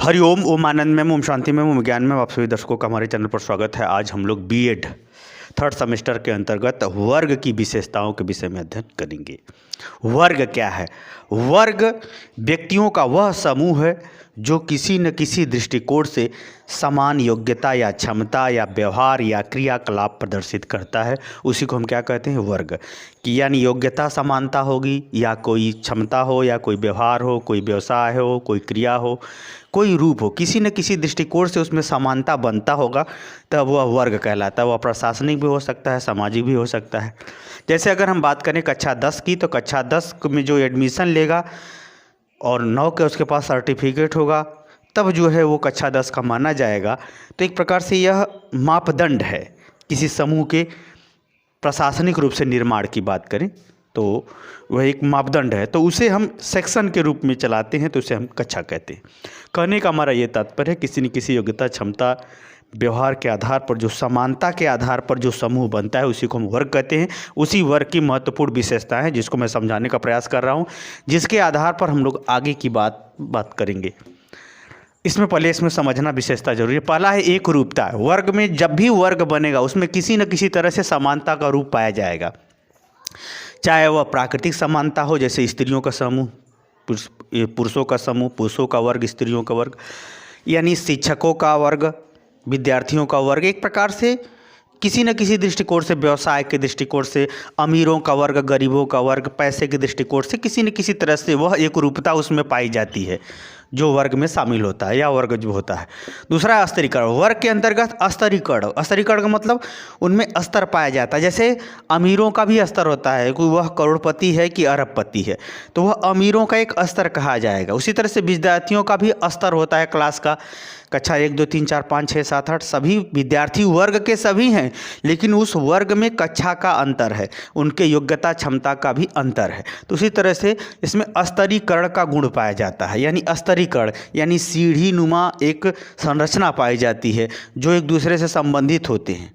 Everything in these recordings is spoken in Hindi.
हरिओम, ओम आनंद में, ओम शांति में, ओम ज्ञान में आप सभी दर्शकों का हमारे चैनल पर स्वागत है। आज हम लोग बीएड थर्ड सेमेस्टर के अंतर्गत वर्ग की विशेषताओं के विषय में अध्ययन करेंगे। वर्ग क्या है? वर्ग व्यक्तियों का वह समूह है जो किसी न किसी दृष्टिकोण से समान योग्यता या क्षमता या व्यवहार या क्रियाकलाप प्रदर्शित करता है। उसी को हम क्या कहते हैं? वर्ग। कि यानी योग्यता समानता होगी, या कोई क्षमता हो, या कोई व्यवहार हो, कोई व्यवसाय हो, कोई क्रिया हो, कोई रूप हो, किसी न किसी दृष्टिकोण से उसमें समानता बनता होगा, तब वह वर्ग कहलाता है। वह प्रशासनिक भी हो सकता है, सामाजिक भी हो सकता है। जैसे अगर हम बात करें कक्षा 10 की, तो कक्षा 10 में जो एडमिशन लेगा और 9 के उसके पास सर्टिफिकेट होगा, तब जो है वो कक्षा 10 का माना जाएगा। तो एक प्रकार से यह मापदंड है किसी समूह के प्रशासनिक रूप से निर्माण की बात करें तो वह एक मापदंड है, तो उसे हम सेक्शन के रूप में चलाते हैं, तो उसे हम कक्षा कहते हैं। कहने का हमारा ये तात्पर्य है किसी न किसी योग्यता, क्षमता, व्यवहार के आधार पर जो समानता के आधार पर जो समूह बनता है उसी को हम वर्ग कहते हैं। उसी वर्ग की महत्वपूर्ण विशेषताएं हैं जिसको मैं समझाने का प्रयास कर रहा हूँ, जिसके आधार पर हम लोग आगे की बात करेंगे। इसमें पहले इसमें समझना विशेषता जरूरी है। पहला है एक रूपता। वर्ग में जब भी वर्ग बनेगा उसमें किसी न किसी तरह से समानता का रूप पाया जाएगा, चाहे वह प्राकृतिक समानता हो, जैसे स्त्रियों का समूह, पुरुषों का समूह, पुरुषों का वर्ग, स्त्रियों का वर्ग, यानी शिक्षकों का वर्ग, विद्यार्थियों का वर्ग। एक प्रकार से किसी न किसी दृष्टिकोण से, व्यवसाय के दृष्टिकोण से अमीरों का वर्ग, गरीबों का वर्ग, पैसे के दृष्टिकोण से किसी न किसी तरह से वह एक रूपता उसमें पाई जाती है जो वर्ग में शामिल होता है या वर्ग जो होता है। दूसरा है स्तरीकरण। वर्ग के अंतर्गत स्तरीकरण। स्तरीकरण का मतलब उनमें स्तर पाया जाता है। जैसे अमीरों का भी स्तर होता है, कोई वह करोड़पति है कि अरबपति है, तो वह अमीरों का एक स्तर कहा जाएगा। उसी तरह से विद्यार्थियों का भी स्तर होता है क्लास का। कक्षा 1 2 3 4 5 6 7 8 सभी विद्यार्थी वर्ग के सभी हैं, लेकिन उस वर्ग में कक्षा का अंतर है, उनके योग्यता क्षमता का भी अंतर है। तो उसी तरह से इसमें स्तरीकरण का गुण पाया जाता है। यानी स्तरीकरण यानी सीढ़ी नुमा एक संरचना पाई जाती है जो एक दूसरे से संबंधित होते हैं।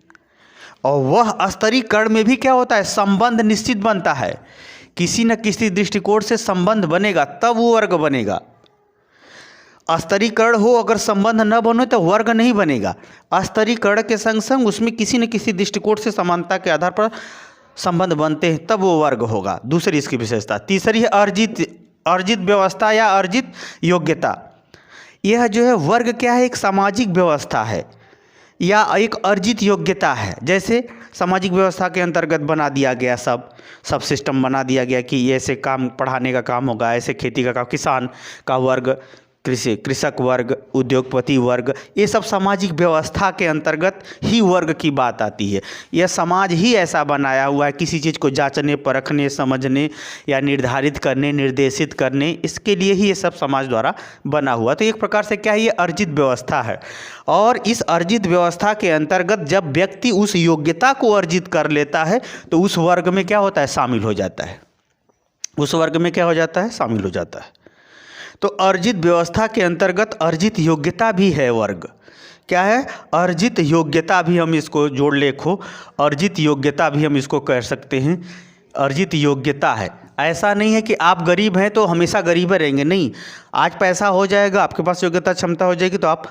और वह स्तरीकरण में भी क्या होता है? संबंध निश्चित बनता है। किसी न किसी दृष्टिकोण से संबंध बनेगा तब वो वर्ग बनेगा। स्तरीकरण हो, अगर संबंध न बने तो वर्ग नहीं बनेगा। स्तरीकरण के संग संग उसमें किसी न किसी दृष्टिकोण से समानता के आधार पर संबंध बनते हैं, तब वो वर्ग होगा। दूसरी इसकी विशेषता। तीसरी है अर्जित व्यवस्था या अर्जित योग्यता। यह जो है वर्ग क्या है? एक सामाजिक व्यवस्था है या एक अर्जित योग्यता है। जैसे सामाजिक व्यवस्था के अंतर्गत बना दिया गया सब सिस्टम बना दिया गया कि ऐसे काम, पढ़ाने का काम होगा, ऐसे खेती का काम, किसान का वर्ग, कृषक वर्ग, उद्योगपति वर्ग, ये सब सामाजिक व्यवस्था के अंतर्गत ही वर्ग की बात आती है। यह समाज ही ऐसा बनाया हुआ है किसी चीज़ को जांचने, परखने, समझने या निर्धारित करने, निर्देशित करने, इसके लिए ही ये सब समाज द्वारा बना हुआ। तो एक प्रकार से क्या है? ये अर्जित व्यवस्था है। और इस अर्जित व्यवस्था के अंतर्गत जब व्यक्ति उस योग्यता को अर्जित कर लेता है तो उस वर्ग में क्या होता है? शामिल हो जाता है। उस वर्ग में क्या हो जाता है? शामिल हो जाता है। तो अर्जित व्यवस्था के अंतर्गत अर्जित योग्यता भी है वर्ग। क्या है? अर्जित योग्यता भी हम इसको जोड़ लेखो, अर्जित योग्यता भी हम इसको कह सकते हैं। अर्जित योग्यता है। ऐसा नहीं है कि आप गरीब हैं तो हमेशा गरीब रहेंगे, नहीं। आज पैसा हो जाएगा, आपके पास योग्यता क्षमता हो जाएगी तो आप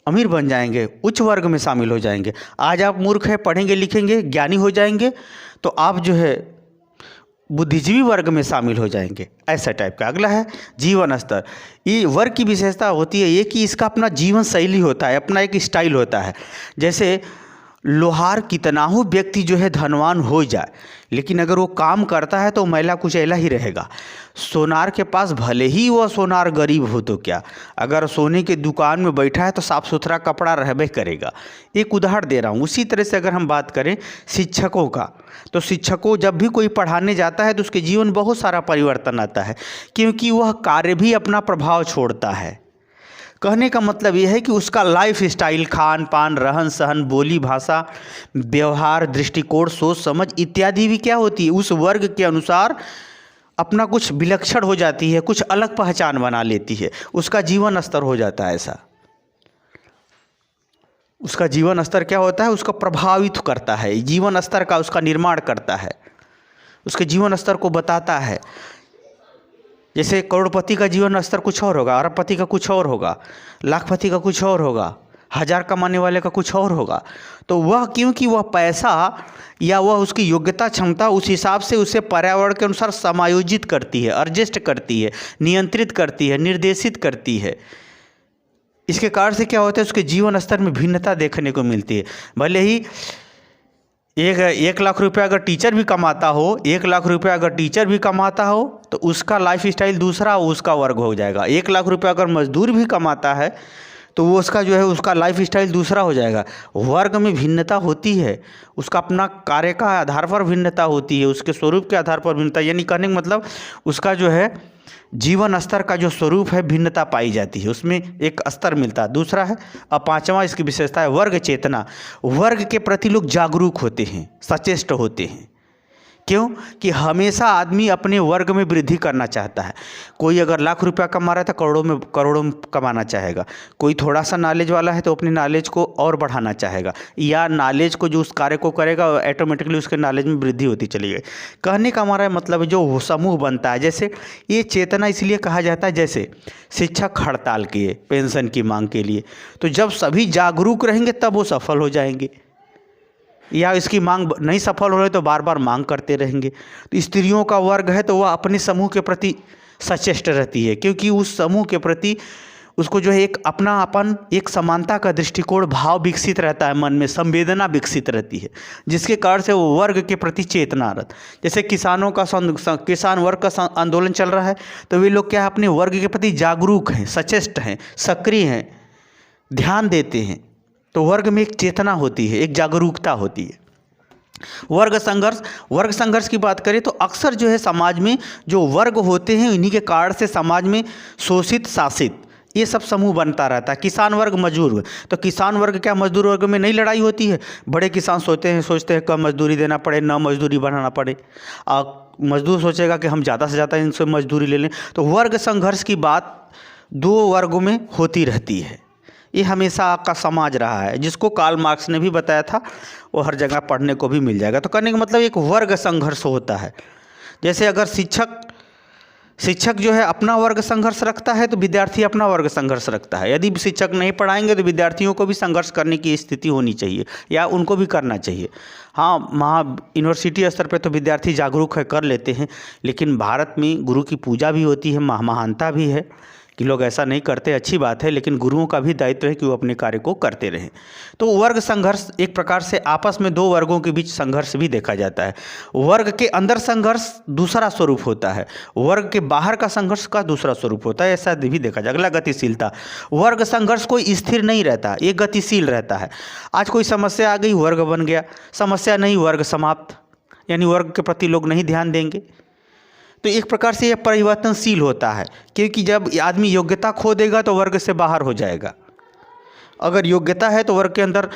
अमीर बन जाएंगे, उच्च वर्ग में शामिल हो जाएंगे। आज आप मूर्ख हैं, पढ़ेंगे लिखेंगे, ज्ञानी हो जाएंगे तो आप जो है बुद्धिजीवी वर्ग में शामिल हो जाएंगे, ऐसा टाइप का। अगला है जीवन स्तर। ये वर्ग की विशेषता होती है ये कि इसका अपना जीवन शैली होता है, अपना एक स्टाइल होता है। जैसे लोहार कितना हो व्यक्ति जो है धनवान हो जाए, लेकिन अगर वो काम करता है तो मैला कुचैला ही रहेगा। सोनार के पास भले ही वह सोनार गरीब हो तो क्या, अगर सोने के दुकान में बैठा है तो साफ़ सुथरा कपड़ा रहबे करेगा। एक उदाहरण दे रहा हूँ। उसी तरह से अगर हम बात करें शिक्षकों का, तो शिक्षकों जब भी कोई पढ़ाने जाता है तो उसके जीवन बहुत सारा परिवर्तन आता है, क्योंकि वह कार्य भी अपना प्रभाव छोड़ता है। कहने का मतलब यह है कि उसका लाइफ स्टाइल, खान पान, रहन सहन, बोली भाषा, व्यवहार, दृष्टिकोण, सोच समझ इत्यादि भी क्या होती है? उस वर्ग के अनुसार अपना कुछ विलक्षण हो जाती है, कुछ अलग पहचान बना लेती है। उसका जीवन स्तर हो जाता है ऐसा। उसका जीवन स्तर क्या होता है? उसको प्रभावित करता है, जीवन स्तर का उसका निर्माण करता है, उसके जीवन स्तर को बताता है। जैसे करोड़पति का जीवन स्तर कुछ और होगा, अरबपति का कुछ और होगा, लाखपति का कुछ और होगा, हज़ार कमाने वाले का कुछ और होगा। तो वह क्योंकि वह पैसा या वह उसकी योग्यता क्षमता उस हिसाब से उसे पर्यावरण के अनुसार समायोजित करती है, एडजस्ट करती है, नियंत्रित करती है, निर्देशित करती है। इसके कारण से क्या होता है, उसके जीवन स्तर में भिन्नता देखने को मिलती है। भले ही 1 लाख रुपया अगर टीचर भी कमाता हो, 1 लाख रुपया अगर टीचर भी कमाता हो तो उसका लाइफ स्टाइल दूसरा उसका वर्ग हो जाएगा। 1 लाख रुपया अगर मजदूर भी कमाता है तो वो उसका जो है उसका लाइफ स्टाइल दूसरा हो जाएगा। वर्ग में भिन्नता होती है, उसका अपना कार्य का आधार पर भिन्नता होती है, उसके स्वरूप के आधार पर भिन्नता, यानी कहने का मतलब उसका जो है जीवन स्तर का जो स्वरूप है भिन्नता पाई जाती है, उसमें एक स्तर मिलता है। दूसरा है, अब पांचवा इसकी विशेषता है वर्ग चेतना। वर्ग के प्रति लोग जागरूक होते हैं, सचेष्ट होते हैं। क्यों कि हमेशा आदमी अपने वर्ग में वृद्धि करना चाहता है। कोई अगर लाख रुपया कमा रहा है तो करोड़ों में कमाना चाहेगा। कोई थोड़ा सा नॉलेज वाला है तो अपने नॉलेज को और बढ़ाना चाहेगा, या नॉलेज को जो उस कार्य को करेगा ऑटोमेटिकली उसके नॉलेज में वृद्धि होती चली गई। कहने का हमारा मतलब जो समूह बनता है, जैसे ये चेतना इसलिए कहा जाता है, जैसे शिक्षक हड़ताल किए पेंशन की मांग के लिए, तो जब सभी जागरूक रहेंगे तब वो सफल हो जाएंगे, या इसकी मांग नहीं सफल हो रही तो बार बार मांग करते रहेंगे। तो स्त्रियों का वर्ग है तो वह अपने समूह के प्रति सचेष्ट रहती है, क्योंकि उस समूह के प्रति उसको जो है एक अपनापन, एक समानता का दृष्टिकोण भाव विकसित रहता है, मन में संवेदना विकसित रहती है, जिसके कारण से वो वर्ग के प्रति चेतना रहता। जैसे किसानों का किसान वर्ग का आंदोलन चल रहा है तो वे लोग क्या है, अपने वर्ग के प्रति जागरूक हैं, सचेष्ट हैं, सक्रिय हैं, ध्यान देते हैं। तो वर्ग में एक चेतना होती है, एक जागरूकता होती है। वर्ग संघर्ष की बात करें तो अक्सर जो है समाज में जो वर्ग होते हैं इन्हीं के कारण से समाज में शोषित शासित ये सब समूह बनता रहता है। किसान वर्ग, मजदूर वर्ग, तो किसान वर्ग क्या मजदूर वर्ग में नहीं लड़ाई होती है? बड़े किसान सोचते हैं कम मजदूरी देना पड़े, न मजदूरी बढ़ाना पड़े, मजदूर सोचेगा कि हम ज़्यादा से ज़्यादा इनसे मजदूरी ले लें। तो वर्ग संघर्ष की बात दो वर्गों में होती रहती है। ये हमेशा का समाज रहा है, जिसको कार्ल मार्क्स ने भी बताया था, वो हर जगह पढ़ने को भी मिल जाएगा। तो कहने का मतलब एक वर्ग संघर्ष होता है। जैसे अगर शिक्षक जो है अपना वर्ग संघर्ष रखता है तो विद्यार्थी अपना वर्ग संघर्ष रखता है। यदि शिक्षक नहीं पढ़ाएंगे तो विद्यार्थियों को भी संघर्ष करने की स्थिति होनी चाहिए, या उनको भी करना चाहिए। हाँ, यूनिवर्सिटी स्तर पे तो विद्यार्थी जागरूक है, कर लेते हैं, लेकिन भारत में गुरु की पूजा भी होती है, महानता भी है कि लोग ऐसा नहीं करते, अच्छी बात है, लेकिन गुरुओं का भी दायित्व है कि वो अपने कार्य को करते रहें। तो वर्ग संघर्ष एक प्रकार से आपस में दो वर्गों के बीच संघर्ष भी देखा जाता है। वर्ग के अंदर संघर्ष दूसरा स्वरूप होता है, वर्ग के बाहर का संघर्ष का दूसरा स्वरूप होता है, ऐसा भी देखा जाए। अगला गतिशीलता। वर्ग संघर्ष कोई स्थिर नहीं रहता, ये गतिशील रहता है। आज कोई समस्या आ गई, वर्ग बन गया, समस्या नहीं, वर्ग समाप्त, यानी वर्ग के प्रति लोग नहीं ध्यान देंगे। तो एक प्रकार से यह परिवर्तनशील होता है, क्योंकि जब आदमी योग्यता खो देगा तो वर्ग से बाहर हो जाएगा। अगर योग्यता है तो वर्ग के अंदर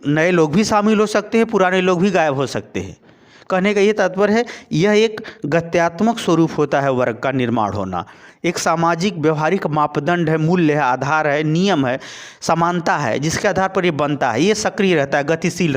नए लोग भी शामिल हो सकते हैं, पुराने लोग भी गायब हो सकते हैं। कहने का ये तात्पर्य है, यह एक गत्यात्मक स्वरूप होता है वर्ग का निर्माण होना। एक सामाजिक व्यवहारिक मापदंड है, मूल्य है, आधार है, नियम है, समानता है, जिसके आधार पर ये बनता है। ये सक्रिय रहता है, गतिशील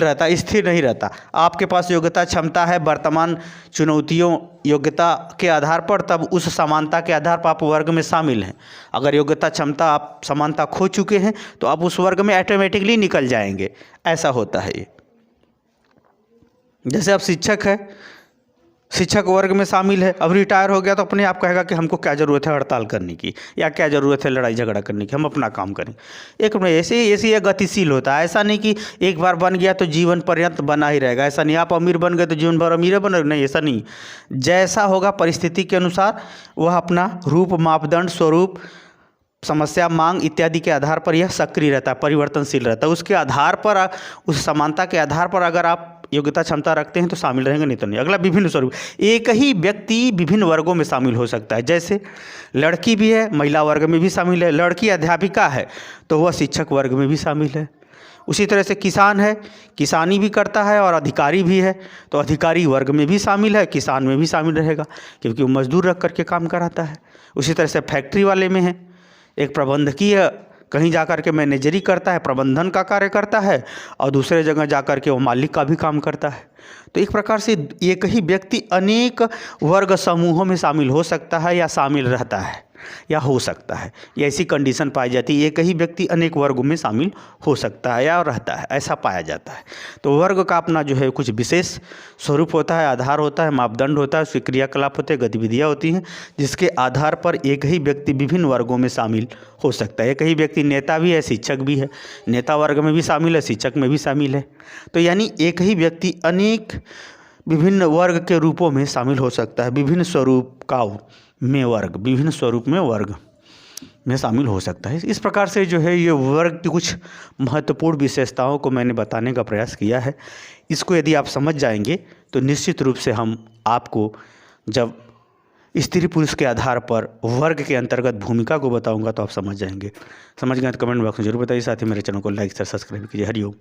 रहता है, स्थिर नहीं रहता। आपके पास योग्यता क्षमता है, वर्तमान चुनौतियों योग्यता के आधार पर, तब उस समानता के आधार पर आप वर्ग में शामिल हैं। अगर योग्यता क्षमता आप समानता खो चुके हैं तो आप उस वर्ग में ऑटोमेटिकली निकल जाएंगे। ऐसा होता है ये। जैसे आप शिक्षक है, शिक्षक वर्ग में शामिल है, अब रिटायर हो गया तो अपने आप कहेगा कि हमको क्या ज़रूरत है हड़ताल करने की, या क्या ज़रूरत है लड़ाई झगड़ा करने की, हम अपना काम करें। एक में ऐसे ये गतिशील होता है। ऐसा नहीं कि एक बार बन गया तो जीवन पर्यंत बना ही रहेगा, ऐसा नहीं। आप अमीर बन गए तो जीवन भर अमीर बन, नहीं, ऐसा नहीं। जैसा होगा परिस्थिति के अनुसार वह अपना रूप, मापदंड, स्वरूप, समस्या, मांग इत्यादि के आधार पर यह सक्रिय रहता है, परिवर्तनशील रहता है। उसके आधार पर, उस समानता के आधार पर अगर आप योग्यता क्षमता रखते हैं तो शामिल रहेंगे, नहीं तो नहीं। अगला विभिन्न स्वरूप। एक ही व्यक्ति विभिन्न वर्गों में शामिल हो सकता है। जैसे लड़की भी है, महिला वर्ग में भी शामिल है। लड़की अध्यापिका है तो वह शिक्षक वर्ग में भी शामिल है। उसी तरह से किसान है, किसानी भी करता है, और अधिकारी भी है तो अधिकारी वर्ग में भी शामिल है, किसान में भी शामिल रहेगा, क्योंकि वो मजदूर रख करके काम कराता है। उसी तरह से फैक्ट्री वाले में है, एक प्रबंधकीय कहीं जाकर के मैनेजरी करता है, प्रबंधन का कार्य करता है, और दूसरे जगह जाकर के वो मालिक का भी काम करता है। तो एक प्रकार से एक ही व्यक्ति अनेक वर्ग समूहों में शामिल हो सकता है या शामिल रहता है या हो सकता है, या ऐसी कंडीशन पाई जाती है एक ही व्यक्ति अनेक वर्गों में शामिल हो सकता है या रहता है, ऐसा पाया जाता है। तो वर्ग का अपना जो है कुछ विशेष स्वरूप होता है, आधार होता है, मापदंड होता है, उसके क्रियाकलाप होते हैं, गतिविधियाँ होती हैं, जिसके आधार पर एक ही व्यक्ति विभिन्न वर्गों में शामिल हो सकता है। एक ही व्यक्ति नेता भी है, शिक्षक भी है, नेता वर्ग में भी शामिल है, शिक्षक में भी शामिल है। तो यानी एक ही व्यक्ति अनेक विभिन्न वर्ग के रूपों में शामिल हो सकता है, विभिन्न स्वरूप में वर्ग, विभिन्न स्वरूप में वर्ग में शामिल हो सकता है। इस प्रकार से जो है ये वर्ग की कुछ महत्वपूर्ण विशेषताओं को मैंने बताने का प्रयास किया है। इसको यदि आप समझ जाएंगे तो निश्चित रूप से हम आपको जब स्त्री पुरुष के आधार पर वर्ग के अंतर्गत भूमिका को बताऊंगा तो आप समझ जाएंगे। समझ गए तो कमेंट बॉक्स में जरूर बताइए। साथ ही मेरे चैनल को लाइक शेयर सब्सक्राइब कीजिए। हरिओम।